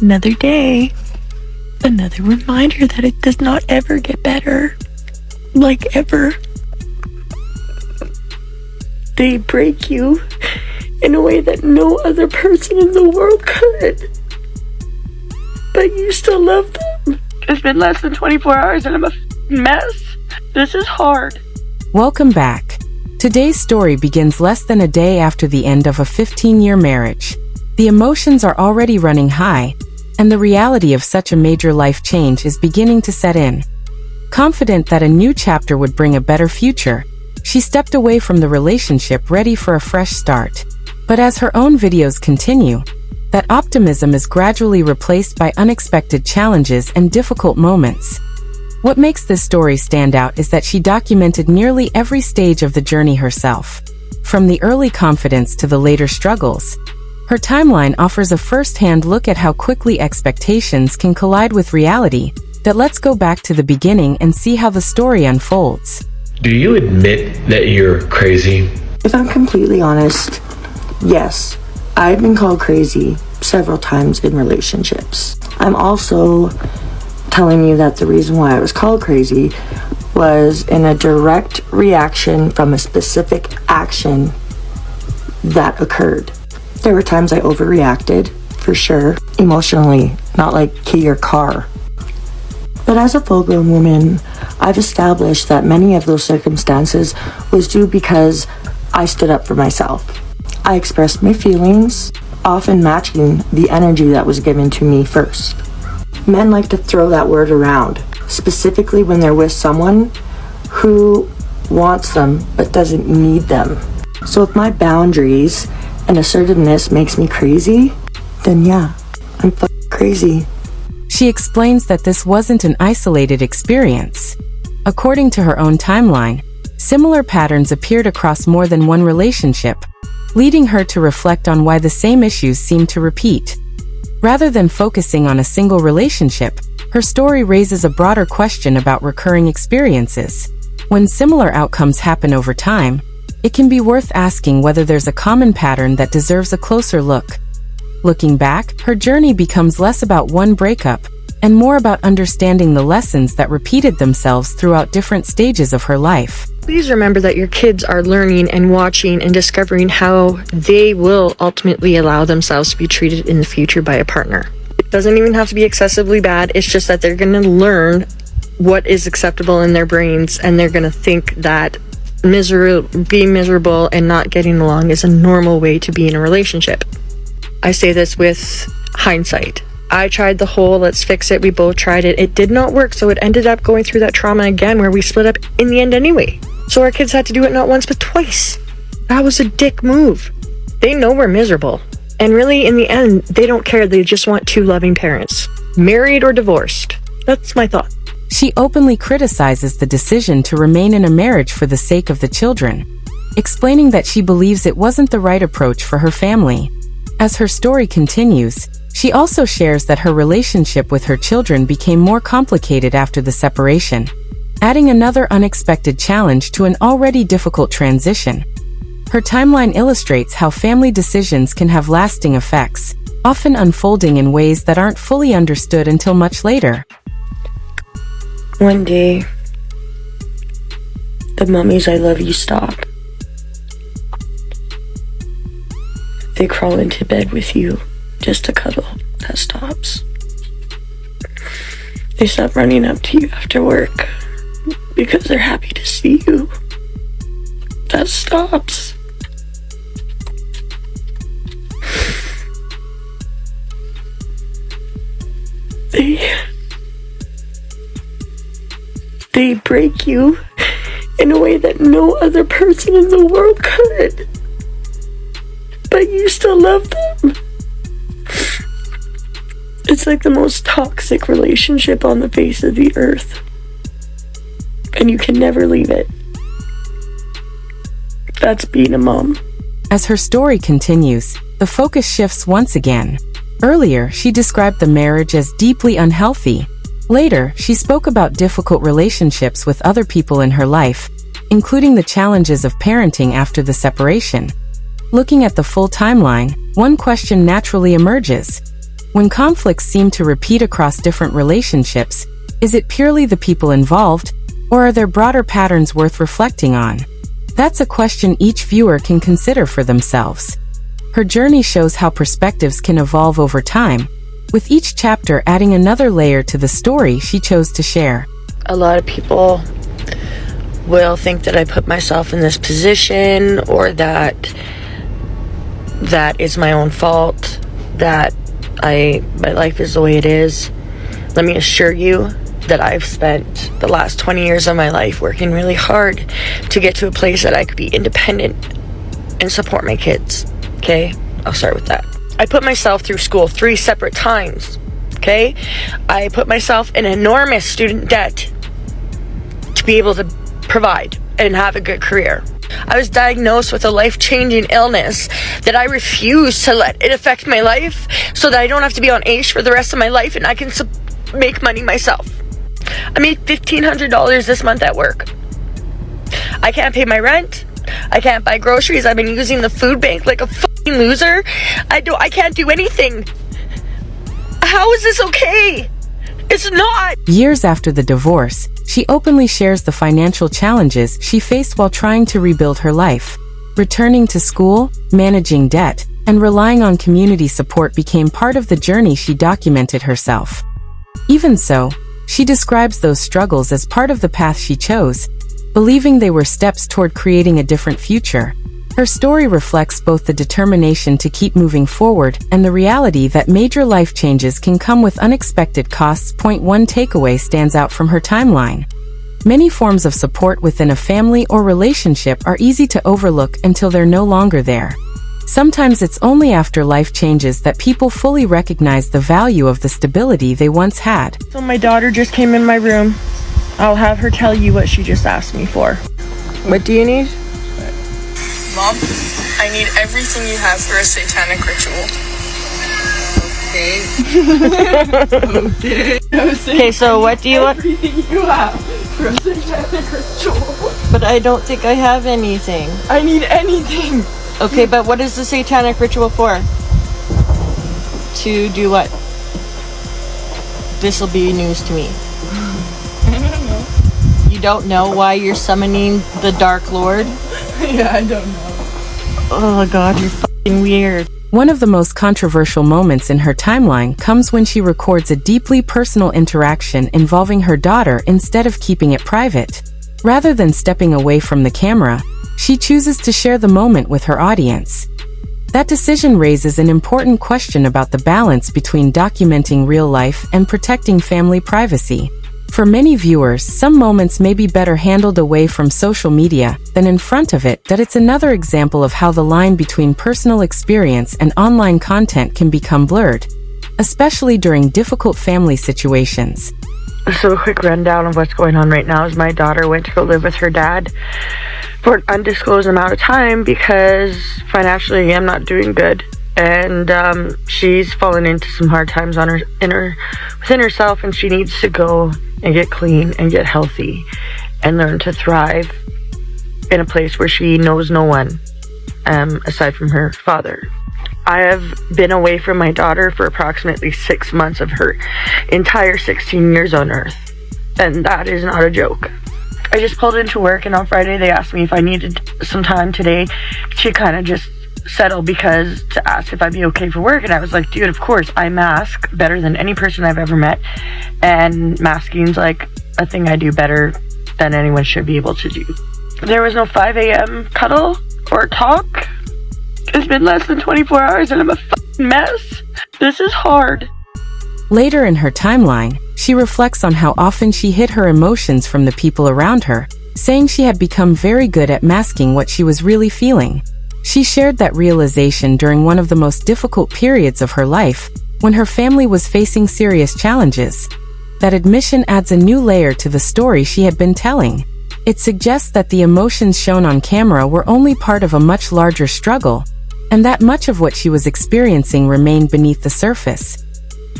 Another day. Another reminder that it does not ever get better. Like ever. They break you in a way that no other person in the world could. But you still love them. It's been less than 24 hours and I'm a mess. This is hard. Welcome back. Today's story begins less than a day after the end of a 15-year marriage. The emotions are already running high, and the reality of such a major life change is beginning to set in. Confident that a new chapter would bring a better future, she stepped away from the relationship ready for a fresh start. But as her own videos continue, that optimism is gradually replaced by unexpected challenges and difficult moments. What makes this story stand out is that she documented nearly every stage of the journey herself. From the early confidence to the later struggles, her timeline offers a first-hand look at how quickly expectations can collide with reality. Let's go back to the beginning and see how the story unfolds. Do you admit that you're crazy? If I'm completely honest, yes, I've been called crazy several times in relationships. I'm also telling you that the reason why I was called crazy was in a direct reaction from a specific action that occurred. There were times I overreacted, for sure, emotionally, not like key your car. But as a full-grown woman, I've established that many of those circumstances was due because I stood up for myself. I expressed my feelings, often matching the energy that was given to me first. Men like to throw that word around, specifically when they're with someone who wants them but doesn't need them. So if my boundaries and assertiveness makes me crazy, then yeah, I'm crazy. She explains that this wasn't an isolated experience. According to her own timeline, similar patterns appeared across more than one relationship, leading her to reflect on why the same issues seem to repeat. Rather than focusing on a single relationship, her story raises a broader question about recurring experiences. When similar outcomes happen over time, it can be worth asking whether there's a common pattern that deserves a closer look. Looking back, her journey becomes less about one breakup and more about understanding the lessons that repeated themselves throughout different stages of her life. Please remember that your kids are learning and watching and discovering how they will ultimately allow themselves to be treated in the future by a partner. It doesn't even have to be excessively bad. It's just that they're going to learn what is acceptable in their brains, and they're going to think that being miserable and not getting along is a normal way to be in a relationship. I say this with hindsight. I tried the whole let's fix it, we both tried it. It did not work, so it ended up going through that trauma again where we split up in the end anyway. So our kids had to do it not once but twice. That was a dick move. They know we're miserable. And really, in the end, they don't care. They just want two loving parents, married or divorced. That's my thought. She openly criticizes the decision to remain in a marriage for the sake of the children, explaining that she believes it wasn't the right approach for her family. As her story continues, she also shares that her relationship with her children became more complicated after the separation, adding another unexpected challenge to an already difficult transition. Her timeline illustrates how family decisions can have lasting effects, often unfolding in ways that aren't fully understood until much later. One day, the mummies I love you stop. They crawl into bed with you just to cuddle. That stops. They stop running up to you after work because they're happy to see you. That stops. They break you in a way that no other person in the world could. But you still love them. It's like the most toxic relationship on the face of the earth. And you can never leave it. That's being a mom. As her story continues, the focus shifts once again. Earlier, she described the marriage as deeply unhealthy. Later, she spoke about difficult relationships with other people in her life, including the challenges of parenting after the separation. Looking at the full timeline, one question naturally emerges. When conflicts seem to repeat across different relationships, is it purely the people involved, or are there broader patterns worth reflecting on? That's a question each viewer can consider for themselves. Her journey shows how perspectives can evolve over time, with each chapter adding another layer to the story she chose to share. A lot of people will think that I put myself in this position, or that is my own fault, that my life is the way it is. Let me assure you that I've spent the last 20 years of my life working really hard to get to a place that I could be independent and support my kids. Okay, I'll start with that. I put myself through school 3 separate times. Okay, I put myself in enormous student debt to be able to provide and have a good career. I was diagnosed with a life-changing illness that I refuse to let it affect my life, so that I don't have to be on AISH for the rest of my life and I can make money myself. I made $1,500 this month at work. I can't pay my rent. I can't buy groceries. I've been using the food bank like a fucking loser. I can't do anything. How is this okay? It's not. Years after the divorce, she openly shares the financial challenges she faced while trying to rebuild her life. Returning to school, managing debt, and relying on community support became part of the journey she documented herself. Even so, she describes those struggles as part of the path she chose, believing they were steps toward creating a different future. Her story reflects both the determination to keep moving forward and the reality that major life changes can come with unexpected costs. One takeaway stands out from her timeline. Many forms of support within a family or relationship are easy to overlook until they're no longer there. Sometimes it's only after life changes that people fully recognize the value of the stability they once had. So my daughter just came in my room. I'll have her tell you what she just asked me for. What do you need? Mom, I need everything you have for a satanic ritual. Okay. Okay, so what do you want? Everything you have for a satanic ritual. But I don't think I have anything. I need anything. Okay, but what is the satanic ritual for? To do what? This will be news to me. I don't know. You don't know why you're summoning the Dark Lord? Yeah, I don't know. Oh god, you're fucking weird. One of the most controversial moments in her timeline comes when she records a deeply personal interaction involving her daughter instead of keeping it private. Rather than stepping away from the camera, she chooses to share the moment with her audience. That decision raises an important question about the balance between documenting real life and protecting family privacy. For many viewers, some moments may be better handled away from social media than in front of it. That it's another example of how the line between personal experience and online content can become blurred, especially during difficult family situations. So a quick rundown of what's going on right now is my daughter went to go live with her dad for an undisclosed amount of time because financially I'm not doing good. And she's fallen into some hard times within herself, and she needs to go and get clean and get healthy and learn to thrive in a place where she knows no one aside from her father. I have been away from my daughter for approximately 6 months of her entire 16 years on earth, and that is not a joke. I just pulled into work, and on Friday they asked me if I needed some time today to kind of just settle to ask if I'd be okay for work, and I was like, dude, of course. I mask better than any person I've ever met, and masking's like a thing I do better than anyone should be able to do. There was no 5 a.m. cuddle or talk. It's been less than 24 hours and I'm a fucking mess. This is hard. Later in her timeline, she reflects on how often she hid her emotions from the people around her, saying she had become very good at masking what she was really feeling. She shared that realization during one of the most difficult periods of her life, when her family was facing serious challenges. That admission adds a new layer to the story she had been telling. It suggests that the emotions shown on camera were only part of a much larger struggle, and that much of what she was experiencing remained beneath the surface.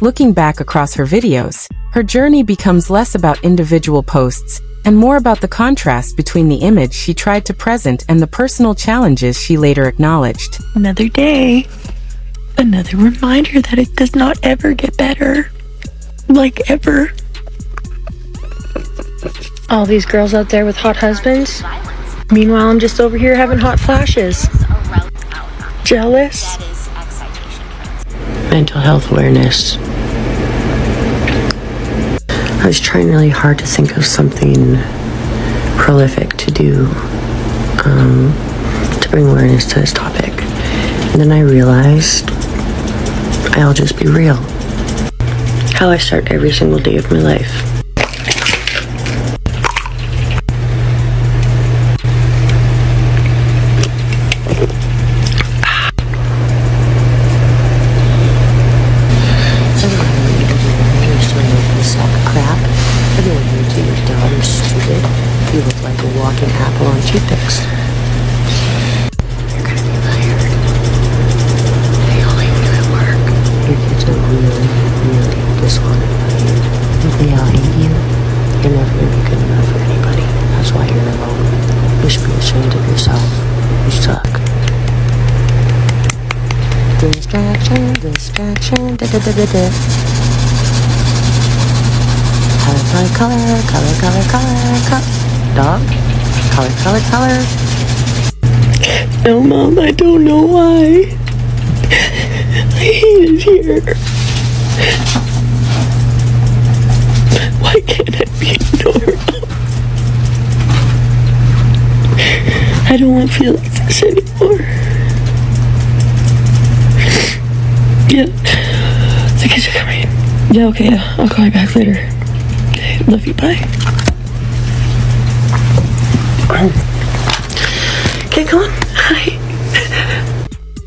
Looking back across her videos, her journey becomes less about individual posts and more about the contrast between the image she tried to present and the personal challenges she later acknowledged. Another day. another reminder that it does not ever get better. Like, ever. All these girls out there with hot husbands. Meanwhile, I'm just over here having hot flashes. Jealous? Mental health awareness. I was trying really hard to think of something prolific to do to bring awareness to this topic. And then I realized I'll just be real. How I start every single day of my life. You look like a walking apple on toothpicks. You're gonna be fired. They all hate you at work. Your kids are really, really dishonored by you. If they all hate you, you're never gonna be good enough for anybody. That's why you're alone. You should be ashamed of yourself. You suck. Distraction, distraction, da da da da da. Color. Dog? Color. No, Mom, I don't know why. I hate it here. Why can't I be normal? I don't want to feel like this anymore. Yeah. The kids are coming. Yeah, okay, yeah. I'll call you back later. Okay, love you, bye. Okay, come on. Hi.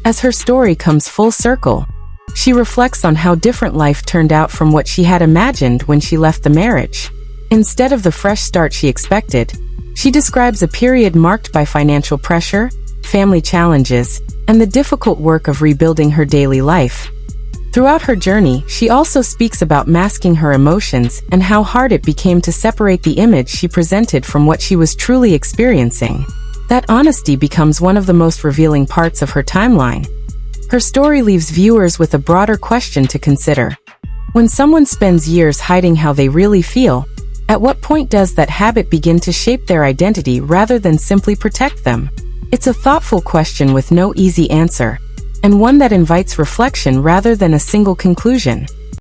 As her story comes full circle, she reflects on how different life turned out from what she had imagined when she left the marriage. Instead of the fresh start she expected, she describes a period marked by financial pressure, family challenges, and the difficult work of rebuilding her daily life. Throughout her journey, she also speaks about masking her emotions and how hard it became to separate the image she presented from what she was truly experiencing. That honesty becomes one of the most revealing parts of her timeline. Her story leaves viewers with a broader question to consider. When someone spends years hiding how they really feel, at what point does that habit begin to shape their identity rather than simply protect them? It's a thoughtful question with no easy answer, and one that invites reflection rather than a single conclusion.